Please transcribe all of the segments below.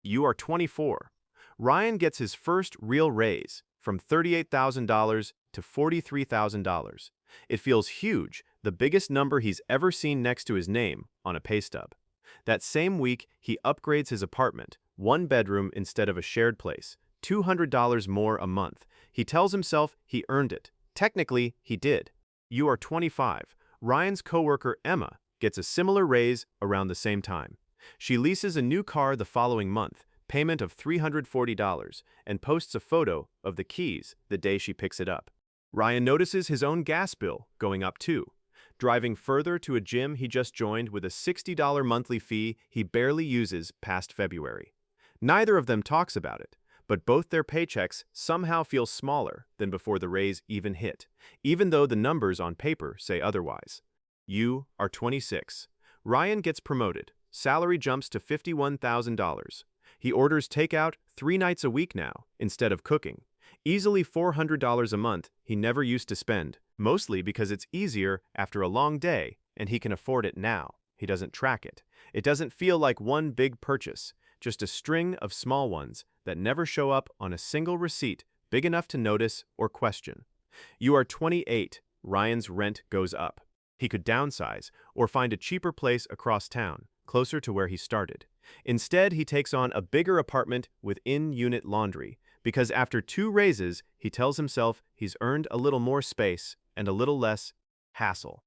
You are 24. Ryan gets his first real raise from $38,000 to $43,000. It feels huge, the biggest number he's ever seen next to his name on a pay stub. That same week, he upgrades his apartment, one bedroom instead of a shared place, $200 more a month. He tells himself he earned it. Technically, he did. You are 25. Ryan's coworker Emma gets a similar raise around the same time. She leases a new car the following month, payment of $340, and posts a photo of the keys the day she picks it up. Ryan notices his own gas bill going up too, driving further to a gym he just joined with a $60 monthly fee he barely uses past February. Neither of them talks about it, but both their paychecks somehow feel smaller than before the raise even hit, even though the numbers on paper say otherwise. You are 26. Ryan gets promoted. Salary jumps to $51,000. He orders takeout 3 nights a week now, instead of cooking. Easily $400 a month he never used to spend, mostly because it's easier after a long day and he can afford it now. He doesn't track it. It doesn't feel like one big purchase, just a string of small ones that never show up on a single receipt big enough to notice or question. You are 28. Ryan's rent goes up. He could downsize or find a cheaper place across town, closer to where he started. Instead, he takes on a bigger apartment with in-unit laundry, because after 2 raises, he tells himself he's earned a little more space and a little less hassle.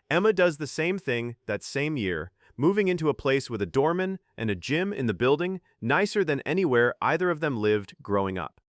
Emma does the same thing that same year, moving into a place with a doorman and a gym in the building, nicer than anywhere either of them lived growing up.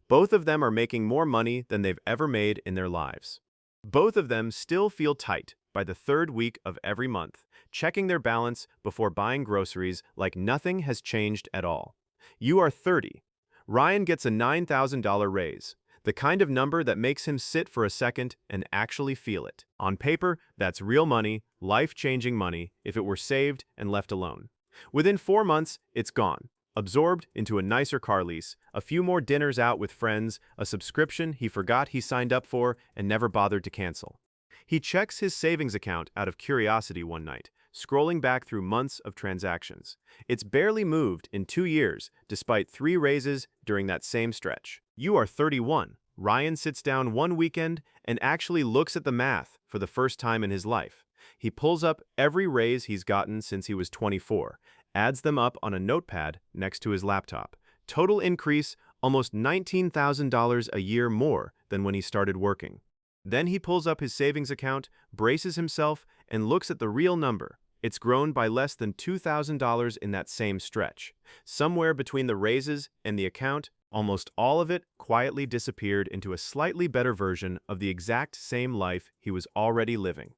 Both of them are making more money than they've ever made in their lives. Both of them still feel tight by the 3rd week of every month, checking their balance before buying groceries like nothing has changed at all. You are 30. Ryan gets a $9,000 raise, the kind of number that makes him sit for a second and actually feel it. On paper, that's real money, life-changing money, if it were saved and left alone. Within 4 months, it's gone, absorbed into a nicer car lease, a few more dinners out with friends, a subscription he forgot he signed up for and never bothered to cancel. He checks his savings account out of curiosity one night, scrolling back through months of transactions. It's barely moved in 2 years, despite 3 raises during that same stretch. You are 31. Ryan sits down one weekend and actually looks at the math for the first time in his life. He pulls up every raise he's gotten since he was 24, adds them up on a notepad next to his laptop. Total increase, almost $19,000 a year more than when he started working. Then he pulls up his savings account, braces himself, and looks at the real number. It's grown by less than $2,000 in that same stretch. Somewhere between the raises and the account, almost all of it quietly disappeared into a slightly better version of the exact same life he was already living.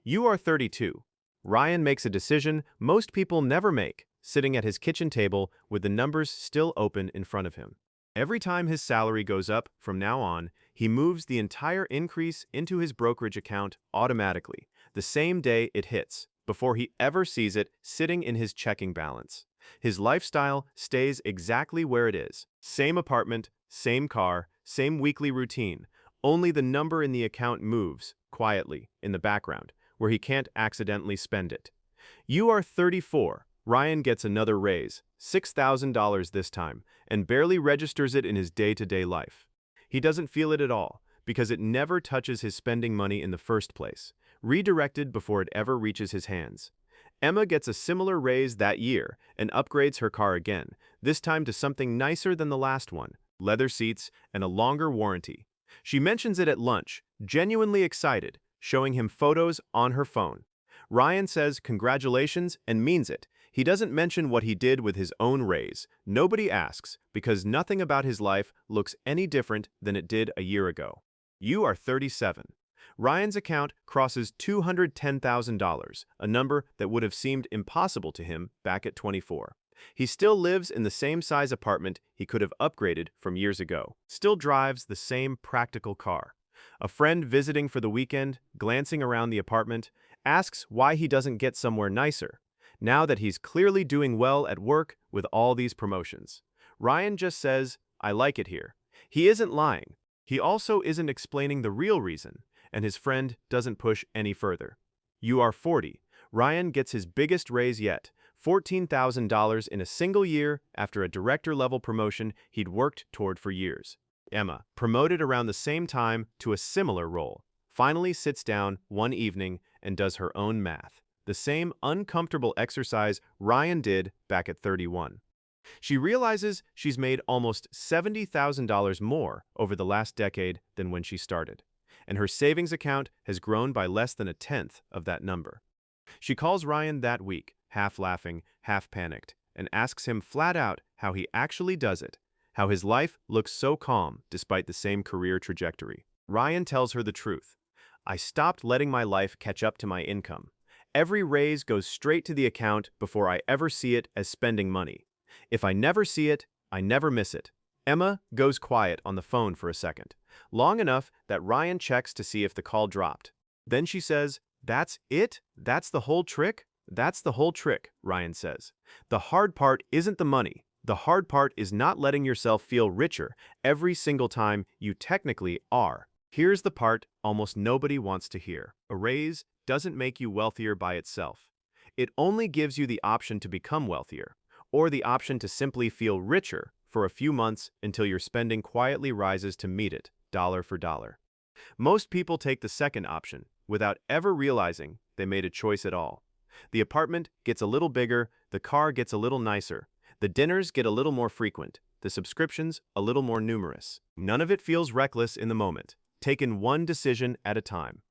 You are 32. Ryan makes a decision most people never make, sitting at his kitchen table with the numbers still open in front of him. Every time his salary goes up from now on, he moves the entire increase into his brokerage account automatically, the same day it hits, before he ever sees it sitting in his checking balance. His lifestyle stays exactly where it is. Same apartment, same car, same weekly routine. Only the number in the account moves, quietly, in the background, where he can't accidentally spend it. You are 34. Ryan gets another raise, $6,000 this time, and barely registers it in his day-to-day life. He doesn't feel it at all, because it never touches his spending money in the first place, redirected before it ever reaches his hands. Emma gets a similar raise that year and upgrades her car again, this time to something nicer than the last one, leather seats and a longer warranty. She mentions it at lunch, genuinely excited, showing him photos on her phone. Ryan says congratulations and means it. He doesn't mention what he did with his own raise. Nobody asks, because nothing about his life looks any different than it did a year ago. You are 37. Ryan's account crosses $210,000, a number that would have seemed impossible to him back at 24. He still lives in the same size apartment he could have upgraded from years ago. Still drives the same practical car. A friend visiting for the weekend, glancing around the apartment, asks why he doesn't get somewhere nicer, now that he's clearly doing well at work with all these promotions. Ryan just says, "I like it here." He isn't lying. He also isn't explaining the real reason, and his friend doesn't push any further. You are 40. Ryan gets his biggest raise yet, $14,000 in a single year after a director-level promotion he'd worked toward for years. Emma, promoted around the same time to a similar role, finally sits down one evening and does her own math. The same uncomfortable exercise Ryan did back at 31. She realizes she's made almost $70,000 more over the last decade than when she started, and her savings account has grown by less than a tenth of that number. She calls Ryan that week, half laughing, half panicked, and asks him flat out how he actually does it, how his life looks so calm despite the same career trajectory. Ryan tells her the truth. "I stopped letting my life catch up to my income. Every raise goes straight to the account before I ever see it as spending money. If I never see it, I never miss it." Emma goes quiet on the phone for a second, long enough that Ryan checks to see if the call dropped. Then she says, "That's it? That's the whole trick?" "That's the whole trick," Ryan says. "The hard part isn't the money. The hard part is not letting yourself feel richer every single time you technically are." Here's the part almost nobody wants to hear. A raise doesn't make you wealthier by itself. It only gives you the option to become wealthier, or the option to simply feel richer for a few months until your spending quietly rises to meet it, dollar for dollar. Most people take the second option without ever realizing they made a choice at all. The apartment gets a little bigger, the car gets a little nicer, the dinners get a little more frequent, the subscriptions a little more numerous. None of it feels reckless in the moment, taken one decision at a time.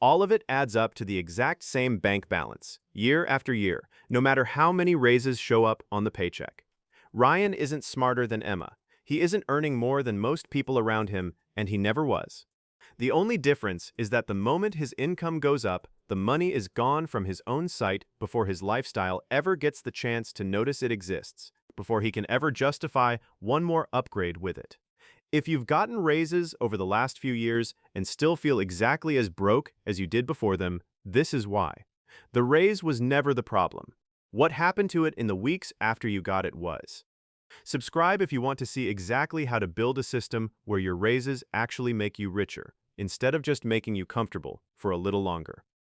All of it adds up to the exact same bank balance, year after year, no matter how many raises show up on the paycheck. Ryan isn't smarter than Emma. He isn't earning more than most people around him, and he never was. The only difference is that the moment his income goes up, the money is gone from his own sight before his lifestyle ever gets the chance to notice it exists, before he can ever justify one more upgrade with it. If you've gotten raises over the last few years and still feel exactly as broke as you did before them, this is why. The raise was never the problem. What happened to it in the weeks after you got it was. Subscribe if you want to see exactly how to build a system where your raises actually make you richer, instead of just making you comfortable for a little longer.